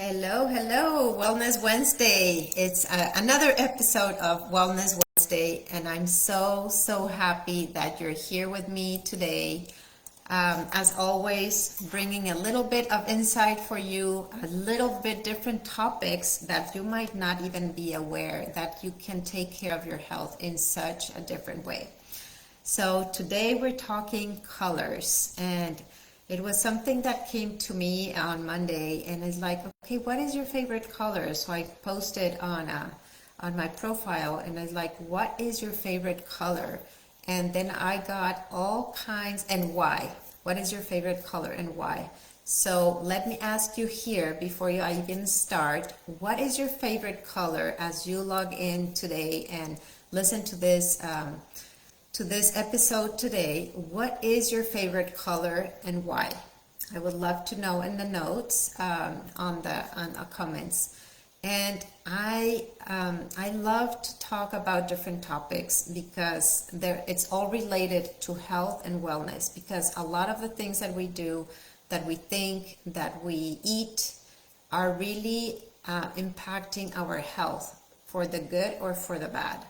Hello, Wellness Wednesday. It's another episode of Wellness Wednesday, and I'm so happy that you're here with me today. As always, bringing a little bit of insight for you, a little bit different topics that you might not even be aware that you can take care of your health in such a different way. So today we're talking colors, and it was something that came to me on Monday, and it's like, okay, what is your favorite color? So I posted on my profile, and it's like, what is your favorite color? And then I got all kinds, and why? What is your favorite color and why? So let me ask you here before I even start, what is your favorite color as you log in today and listen to this episode today? What is your favorite color and why? I would love to know in the notes on the comments. And I love to talk about different topics because it's all related to health and wellness, because a lot of the things that we do, that we think, that we eat are really impacting our health for the good or for the bad.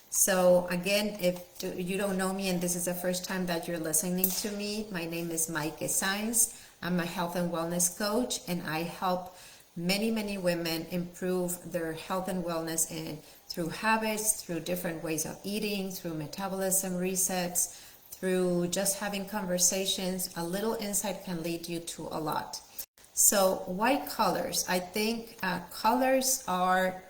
So again, if you don't know me and this is the first time that you're listening to me, my name is Maaike. I'm a health and wellness coach, and I help many women improve their health and wellness through habits, through different ways of eating, through metabolism resets, through just having conversations. A little insight can lead you to a lot. So why colors? I think colors are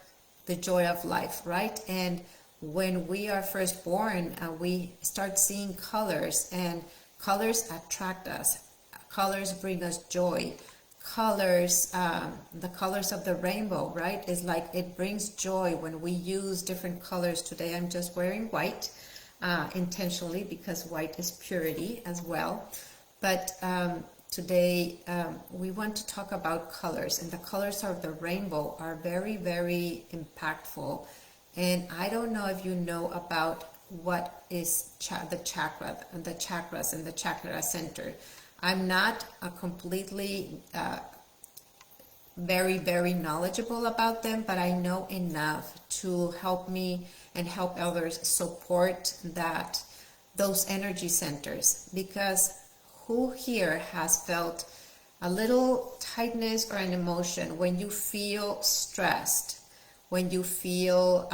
the joy of life, right? And when we are first born, we start seeing colors, and colors attract us. Colors bring us joy. Colors, the colors of the rainbow, right? Is like it brings joy when we use different colors. Today I'm just wearing white intentionally because white is purity as well. But today we want to talk about colors, and the colors of the rainbow are very impactful. And I don't know if you know about what is the chakras and the chakra center. I'm not completely very knowledgeable about them, but I know enough to help me and help others support those energy centers. Because who here has felt a little tightness or an emotion when you feel stressed? When you feel,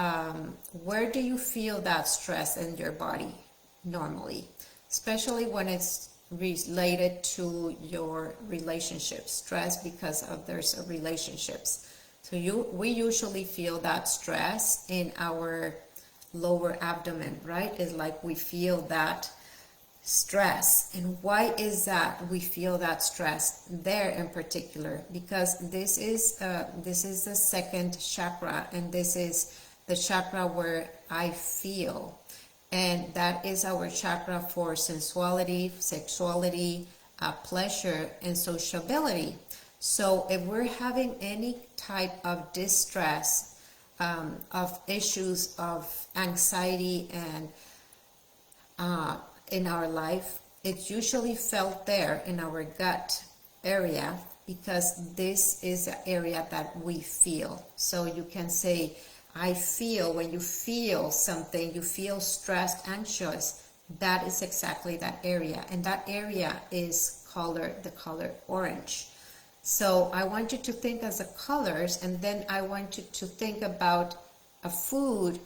where do you feel that stress in your body normally? Especially when it's related to your relationships, stress because of there's relationships. So we usually feel that stress in our lower abdomen, right? It's like we feel that stress. And why is that we feel that stress there in particular? Because this is the second chakra, and this is the chakra where I feel, and that is our chakra for sensuality, sexuality, pleasure, and sociability. So if we're having any type of distress, of issues of anxiety and in our life, it's usually felt there in our gut area, because this is the area that we feel. So you can say, I feel, when you feel something, you feel stressed, anxious, that is exactly that area. And that area is the color orange. So I want you to think as the colors, and then I want you to think about a food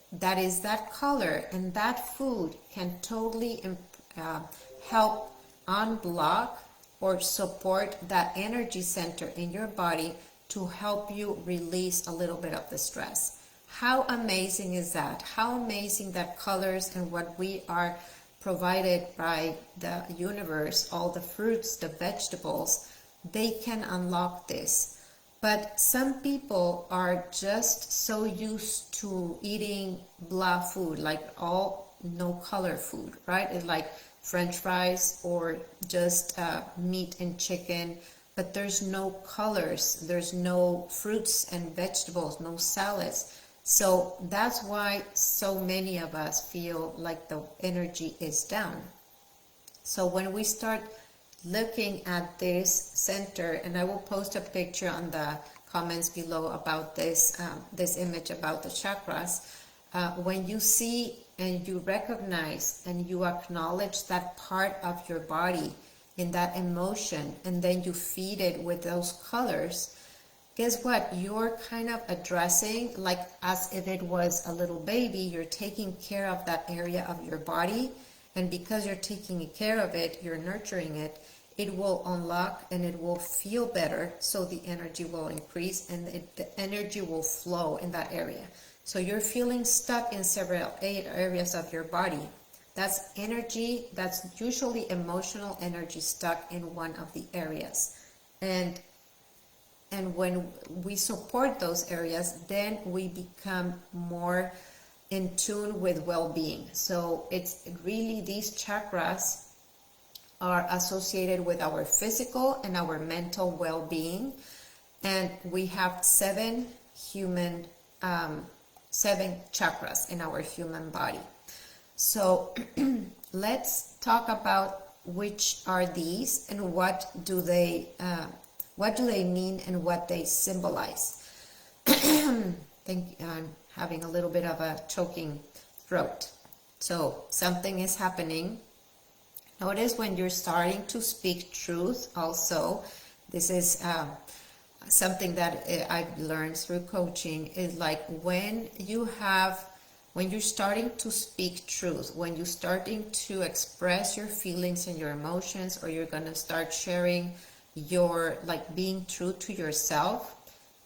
that is that color, and that food can totally help unblock or support that energy center in your body to help you release a little bit of the stress. How amazing is that? How amazing that colors and what we are provided by the universe, all the fruits, the vegetables, they can unlock this. But some people are just so used to eating blah food, like no color food, right? It's like French fries or just meat and chicken, but there's no colors, there's no fruits and vegetables, no salads. So that's why so many of us feel like the energy is down. So when we start looking at this center, and I will post a picture on the comments below about this this image about the chakras. When you see and you recognize and you acknowledge that part of your body in that emotion, and then you feed it with those colors, guess what? You're kind of addressing, like as if it was a little baby, you're taking care of that area of your body. And because you're taking care of it, you're nurturing it, it will unlock and it will feel better. So the energy will increase and the energy will flow in that area. So you're feeling stuck in several areas of your body. That's energy, that's usually emotional energy stuck in one of the areas. And when we support those areas, then we become more in tune with well-being. So it's really, these chakras are associated with our physical and our mental well-being. And we have seven chakras in our human body. So let's talk about which are these and what do they mean and what they symbolize. I'm having a little bit of a choking throat. So something is happening. Notice when you're starting to speak truth also. This is something that I've learned through coaching, is like when you're starting to speak truth, when you're starting to express your feelings and your emotions, or you're going to start sharing your, like, being true to yourself,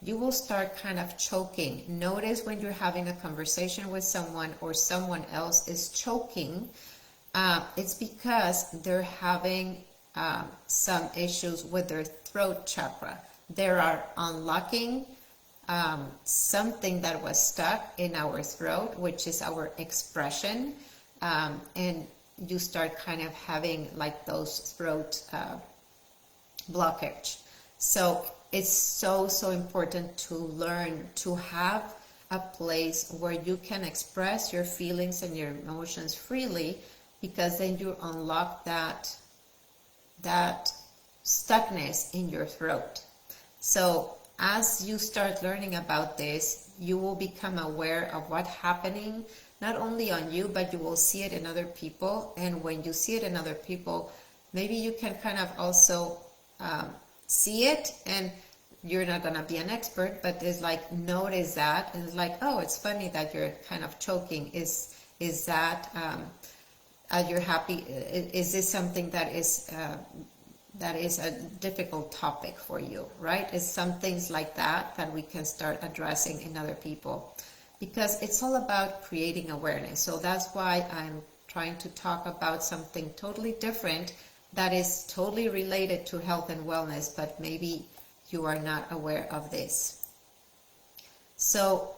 you will start kind of choking. Notice when you're having a conversation with someone or someone else is choking, it's because they're having some issues with their throat chakra. They are unlocking something that was stuck in our throat, which is our expression, and you start kind of having like those throat blockage. So it's so important to learn to have a place where you can express your feelings and your emotions freely, because then you unlock that stuckness in your throat. So as you start learning about this, you will become aware of what's happening, not only on you, but you will see it in other people. And when you see it in other people, maybe you can kind of also see it, and you're not going to be an expert, but it's like, notice that, and it's like, oh, it's funny that you're kind of choking. Is that you're happy? Is this something that is a difficult topic for you, right? It's some things like that we can start addressing in other people, because it's all about creating awareness. So that's why I'm trying to talk about something totally different that is totally related to health and wellness, but maybe you are not aware of this. So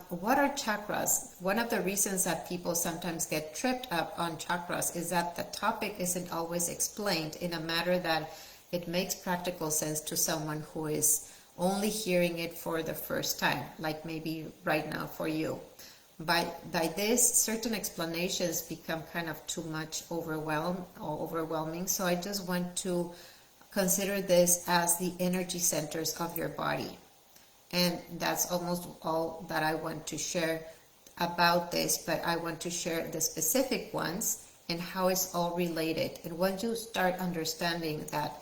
what are chakras? One of the reasons that people sometimes get tripped up on chakras is that the topic isn't always explained in a manner that it makes practical sense to someone who is only hearing it for the first time, like maybe right now for you. By this, certain explanations become kind of too much overwhelming. So I just want to consider this as the energy centers of your body. And that's almost all that I want to share about this, but I want to share the specific ones and how it's all related. And once you start understanding that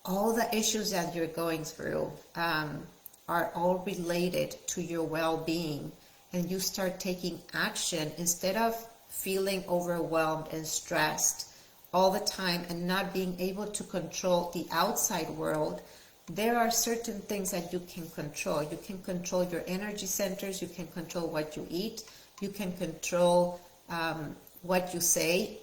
all the issues that you're going through are all related to your well-being, and you start taking action instead of feeling overwhelmed and stressed all the time and not being able to control the outside world, there are certain things that you can control. You can control your energy centers, you can control what you eat, you can control what you say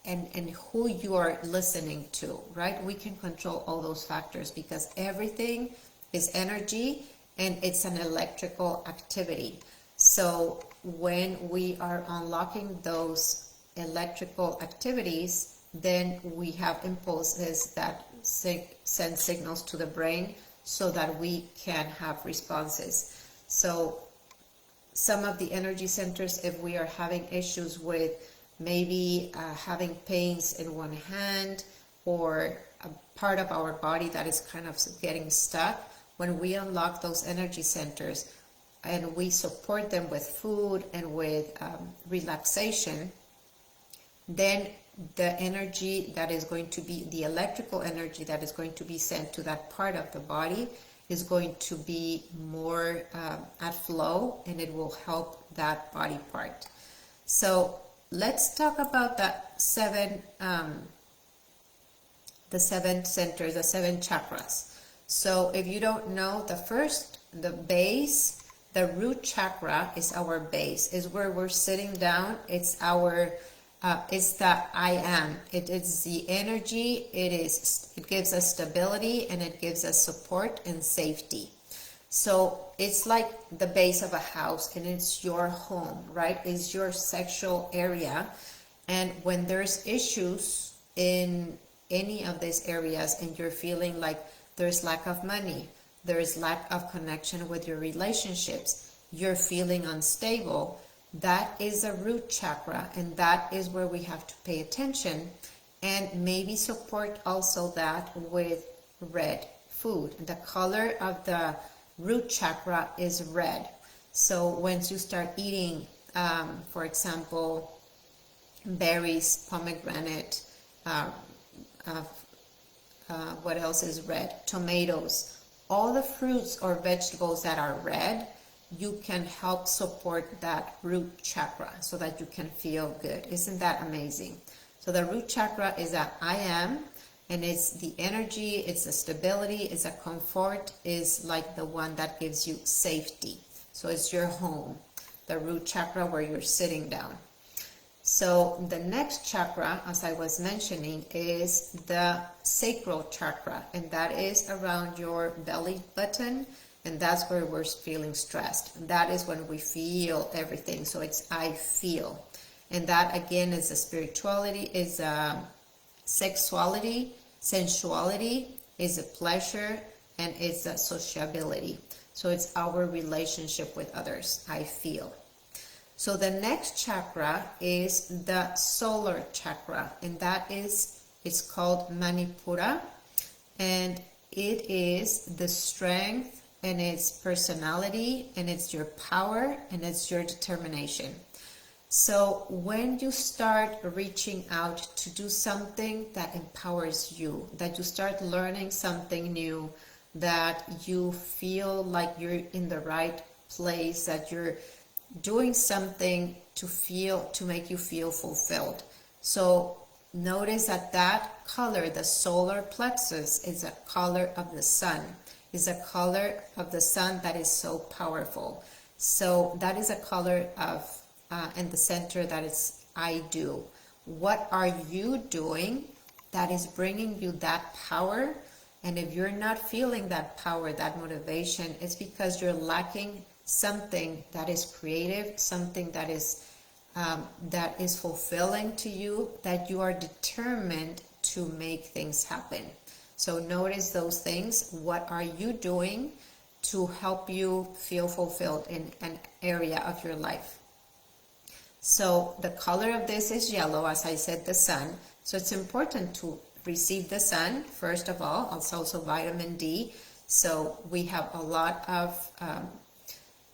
and who you are listening to, right? We can control all those factors because everything is energy and it's an electrical activity. So when we are unlocking those electrical activities, then we have impulses that send signals to the brain so that we can have responses. So some of the energy centers, if we are having issues with maybe having pains in one hand, or a part of our body that is kind of getting stuck, when we unlock those energy centers and we support them with food and with relaxation, then the energy that is going to be, the electrical energy that is going to be sent to that part of the body is going to be more at flow, and it will help that body part. So let's talk about the seven centers, the seven chakras. So if you don't know, the base, the root chakra is our base, is where we're sitting down. It's our it's the I am. It is the energy. It gives us stability, and it gives us support and safety. So it's like the base of a house, and it's your home, right? It's your sexual area. And when there's issues in any of these areas, and you're feeling like there's lack of money, there's lack of connection with your relationships, you're feeling unstable, that is a root chakra, and that is where we have to pay attention, and maybe support also that with red food. The color of the root chakra is red. So once you start eating, for example, berries, pomegranate, what else is red? Tomatoes. All the fruits or vegetables that are red, you can help support that root chakra so that you can feel good. Isn't that amazing? So the root chakra is that I am, and it's the energy, it's the stability, it's a comfort, is like the one that gives you safety. So it's your home, the root chakra where you're sitting down. So the next chakra, as I was mentioning, is the sacral chakra, and that is around your belly button, and that's where we're feeling stressed. That is when we feel everything. So it's I feel. And that again is a spirituality, is a sexuality, sensuality, is a pleasure, and it's a sociability. So it's our relationship with others, I feel. So the next chakra is the solar chakra, and that is, it's called Manipura, and it is the strength, and it's personality, and it's your power, and it's your determination. So when you start reaching out to do something that empowers you, that you start learning something new, that you feel like you're in the right place, that you're doing something to make you feel fulfilled. So notice that color, the solar plexus, is a color of the sun, is a color of the sun that is so powerful. So that is a color of in the center, that is I do. What are you doing that is bringing you that power? And if you're not feeling that power, that motivation, it's because you're lacking something that is creative, something that is fulfilling to you, that you are determined to make things happen. So notice those things. What are you doing to help you feel fulfilled in an area of your life? So the color of this is yellow, as I said, the sun. So it's important to receive the sun, first of all. It's also vitamin D. So we have a lot of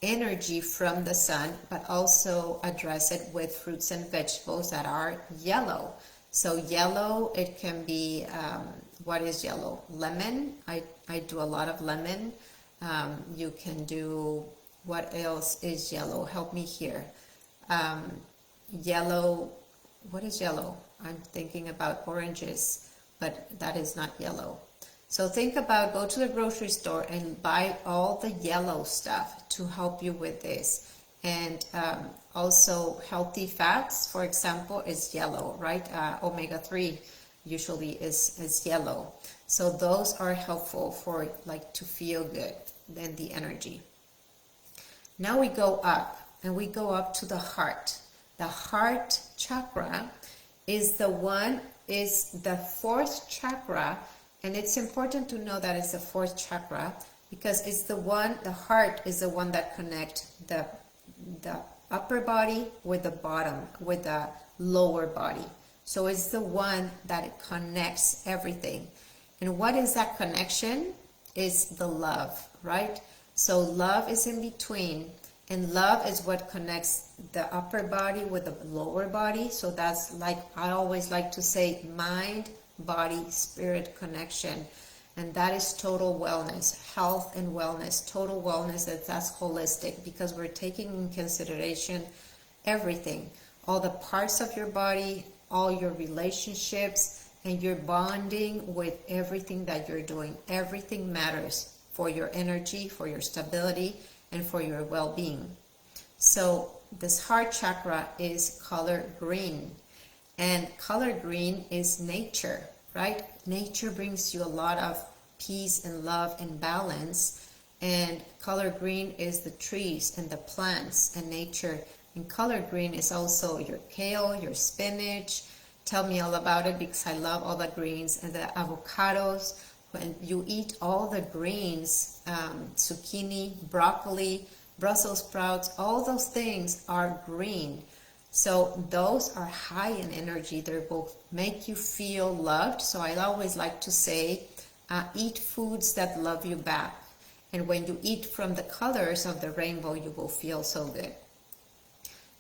energy from the sun, but also address it with fruits and vegetables that are yellow. So yellow, it can be, what is yellow? Lemon. I do a lot of lemon. You can do, what else is yellow? Help me here. Yellow, what is yellow? I'm thinking about oranges, but that is not yellow. So think about, go to the grocery store and buy all the yellow stuff to help you with this. And also healthy fats, for example, is yellow, right? Omega-3 usually is yellow. So those are helpful for like to feel good, then the energy. Now we go up, and we go up to the heart. The heart chakra is the fourth chakra, and it's important to know that it's the fourth chakra because it's the heart is the one that connects the upper body with the bottom, with the lower body. So it's the one that it connects everything. And what is that connection? It's the love, right? So love is in between, and love is what connects the upper body with the lower body. So that's like, I always like to say, mind, body, spirit connection. And that is total wellness, health and wellness, total wellness. That's holistic, because we're taking in consideration everything, all the parts of your body, all your relationships, and you're bonding with everything that you're doing. Everything matters for your energy, for your stability, and for your well-being. So this heart chakra is color green, and color green is nature, right? Nature brings you a lot of peace and love and balance, and color green is the trees and the plants and nature. And color green is also your kale, your spinach. Tell me all about it, because I love all the greens. And the avocados, when you eat all the greens, zucchini, broccoli, Brussels sprouts, all those things are green. So those are high in energy. They both make you feel loved. So I always like to say, eat foods that love you back. And when you eat from the colors of the rainbow, you will feel so good.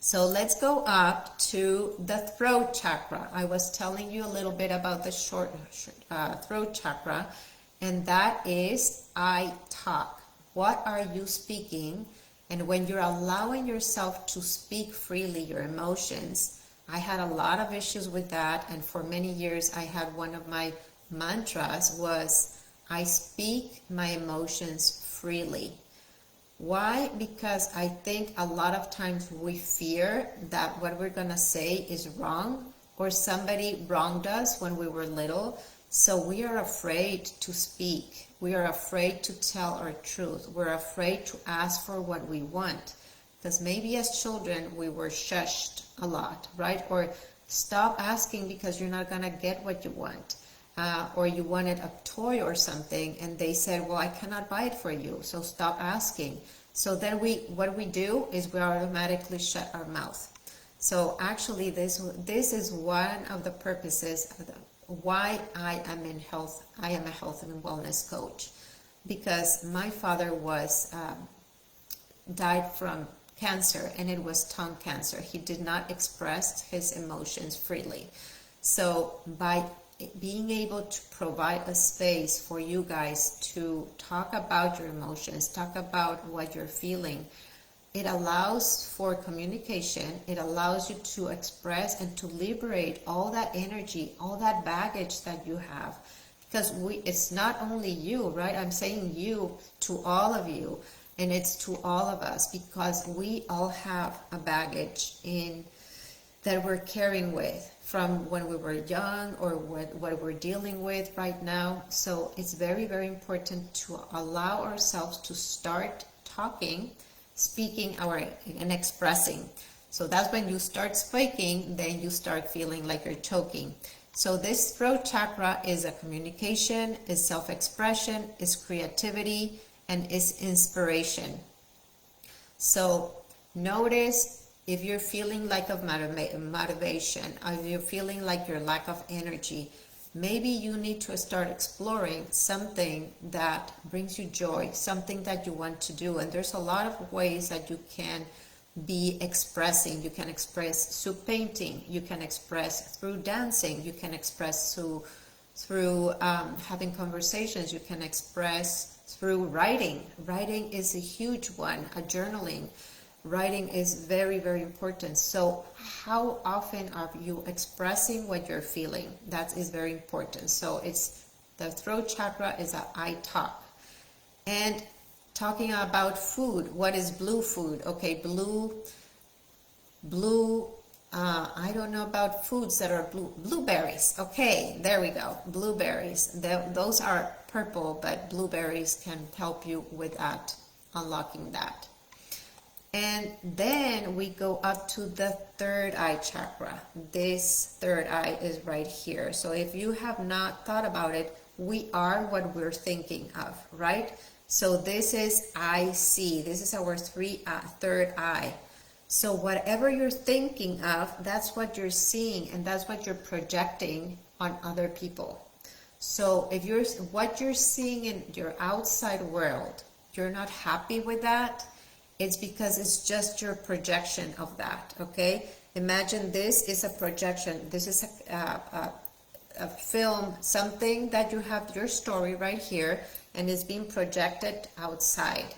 So let's go up to the throat chakra. I was telling you a little bit about the throat chakra, and that is I talk. What are you speaking? And when you're allowing yourself to speak freely your emotions, I had a lot of issues with that, and for many years I had one of my mantras was, I speak my emotions freely. Why? Because I think a lot of times we fear that what we're going to say is wrong, or somebody wronged us when we were little. So we are afraid to speak. We are afraid to tell our truth. We're afraid to ask for what we want. Because maybe as children we were shushed a lot, right? Or stop asking because you're not going to get what you want. Or you wanted a toy or something, and they said, well, I cannot buy it for you, so stop asking. So then what we do is we automatically shut our mouth. So actually this is one of the purposes of why I am a health and wellness coach, because my father died from cancer, and it was tongue cancer. He did not express his emotions freely. So by being able to provide a space for you guys to talk about your emotions, talk about what you're feeling, it allows for communication. It allows you to express and to liberate all that energy, all that baggage that you have. Because it's not only you, right? I'm saying you to all of you, and it's to all of us, because we all have a baggage that we're carrying with from when we were young, or what we're dealing with right now. So it's very, very important to allow ourselves to start talking, speaking, and expressing. So that's when you start speaking, then you start feeling like you're choking. So this throat chakra is a communication, is self-expression, is creativity, and is inspiration. So notice if you're feeling lack of motivation, if you're feeling like your lack of energy, maybe you need to start exploring something that brings you joy, something that you want to do. And there's a lot of ways that you can be expressing. You can express through painting, you can express through dancing, you can express through having conversations, you can express through writing. Writing is a huge one, journaling. Writing is very, very important. So how often are you expressing what you're feeling? That is very important. So it's the throat chakra is I talk. And talking about food, what is blue food? Okay, blue, I don't know about foods that are blue. Blueberries. Okay, there we go. Blueberries. Those are purple, but blueberries can help you with that, unlocking that. And then we go up to the third eye chakra. This third eye is right here. So if you have not thought about it, we are what we're thinking of, right? So this is I see. This is our third eye. So whatever you're thinking of, that's what you're seeing, and that's what you're projecting on other people. So if what you're seeing in your outside world, you're not happy with that, it's because it's just your projection of that, okay? Imagine this is a projection. This is a film, something that you have your story right here, and it's being projected outside.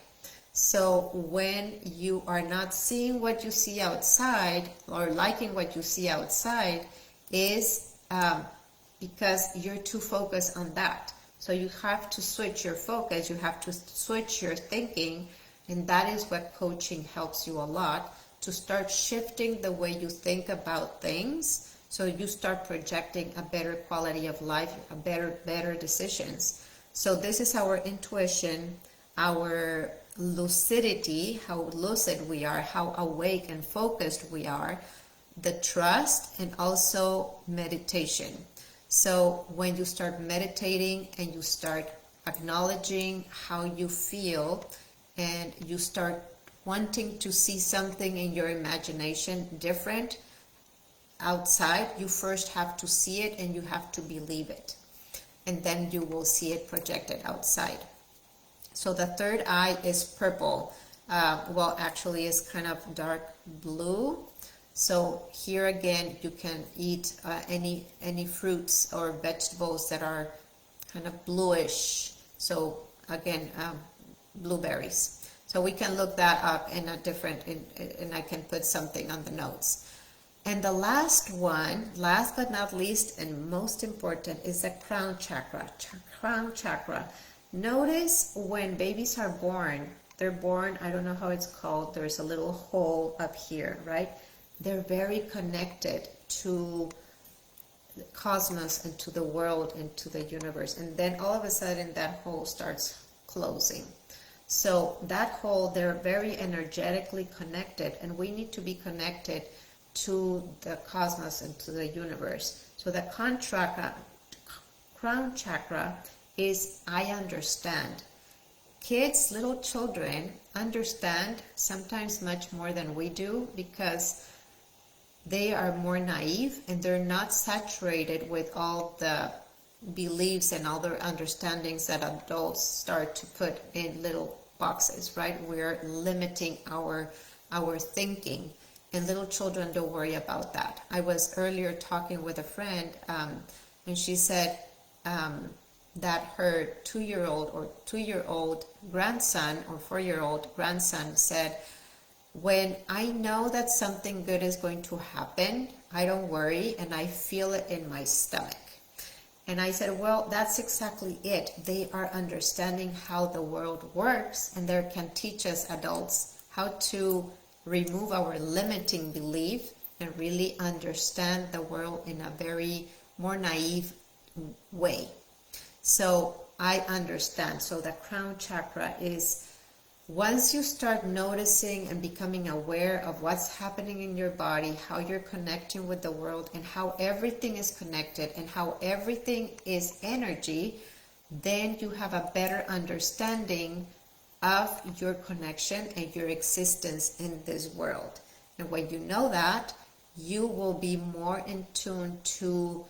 So when you are not seeing what you see outside or liking what you see outside is because you're too focused on that. So you have to switch your focus, you have to switch your thinking, and that is what coaching helps you a lot, to start shifting the way you think about things, so you start projecting a better quality of life, a better decisions. So this is our intuition, our lucidity, how lucid we are, how awake and focused we are, the trust, and also meditation. So when you start meditating and you start acknowledging how you feel, and you start wanting to see something in your imagination different outside, you first have to see it and you have to believe it. And then you will see it projected outside. So the third eye is purple. Well, actually it's kind of dark blue. So here again, you can eat any fruits or vegetables that are kind of bluish. So again, blueberries. So we can look that up in a different, and I can put something on the notes. And the last one, last but not least and most important, is the crown chakra. Crown chakra. Notice when babies are born, they're born, I don't know how it's called, there's a little hole up here, right? They're very connected to the cosmos and to the world and to the universe. And then all of a sudden that hole starts closing. So that hole, they're very energetically connected, and we need to be connected to the cosmos and to the universe. So the crown chakra is I understand. Kids, little children, understand sometimes much more than we do, because they are more naive and they're not saturated with all the beliefs and other understandings that adults start to put in little boxes, right? We're limiting our thinking, and little children don't worry about that. I was earlier talking with a friend, and she said that her 2-year-old grandson or 4-year-old grandson said, when I know that something good is going to happen, I don't worry, and I feel it in my stomach. And I said, well, that's exactly it. They are understanding how the world works, and they can teach us adults how to remove our limiting belief and really understand the world in a very more naive way. So I understand. So the crown chakra is, once you start noticing and becoming aware of what's happening in your body, how you're connecting with the world, and how everything is connected and how everything is energy, then you have a better understanding of your connection and your existence in this world. And when you know that, you will be more in tune to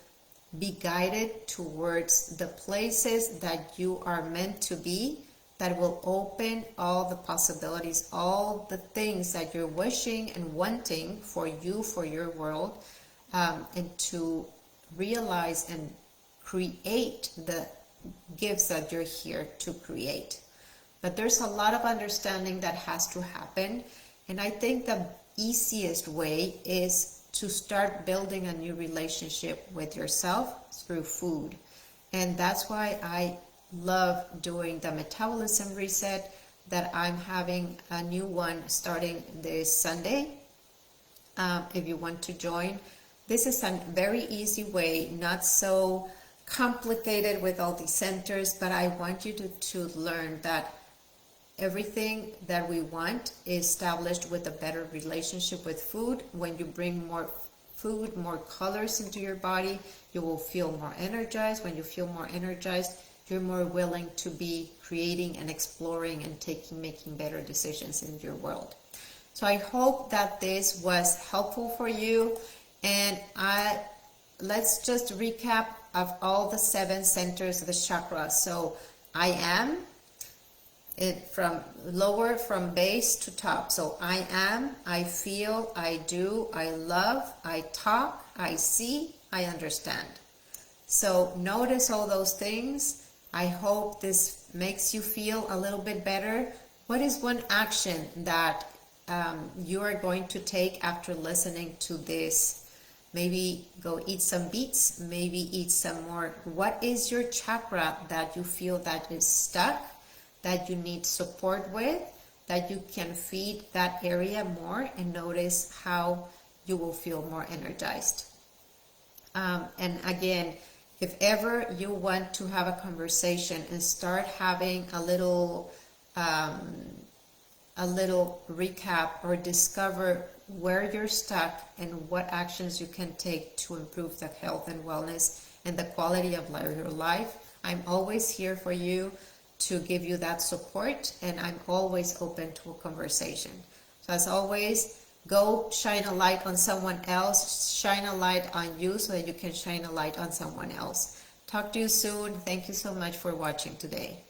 be guided towards the places that you are meant to be, that will open all the possibilities, all the things that you're wishing and wanting for you, for your world, and to realize and create the gifts that you're here to create. But there's a lot of understanding that has to happen, and I think the easiest way is to start building a new relationship with yourself through food. And that's why I love doing the metabolism reset, that I'm having a new one starting this Sunday. If you want to join, this is a very easy way, not so complicated with all these centers, but I want you to learn that everything that we want is established with a better relationship with food. When you bring more food, more colors into your body, you will feel more energized. When you feel more energized, you're more willing to be creating and exploring and making better decisions in your world. So I hope that this was helpful for you. And let's just recap of all the 7 centers of the chakra. So I am, it from lower, from base to top. So I am, I feel, I do, I love, I talk, I see, I understand. So notice all those things. I hope this makes you feel a little bit better. What is one action that you are going to take after listening to this? Maybe go eat some beets, maybe eat some more. What is your chakra that you feel that is stuck, that you need support with, that you can feed that area more, and notice how you will feel more energized. And again, if ever you want to have a conversation and start having a little recap or discover where you're stuck and what actions you can take to improve the health and wellness and the quality of your life, I'm always here for you to give you that support, and I'm always open to a conversation. So as always, go shine a light on someone else, shine a light on you so that you can shine a light on someone else. Talk to you soon. Thank you so much for watching today.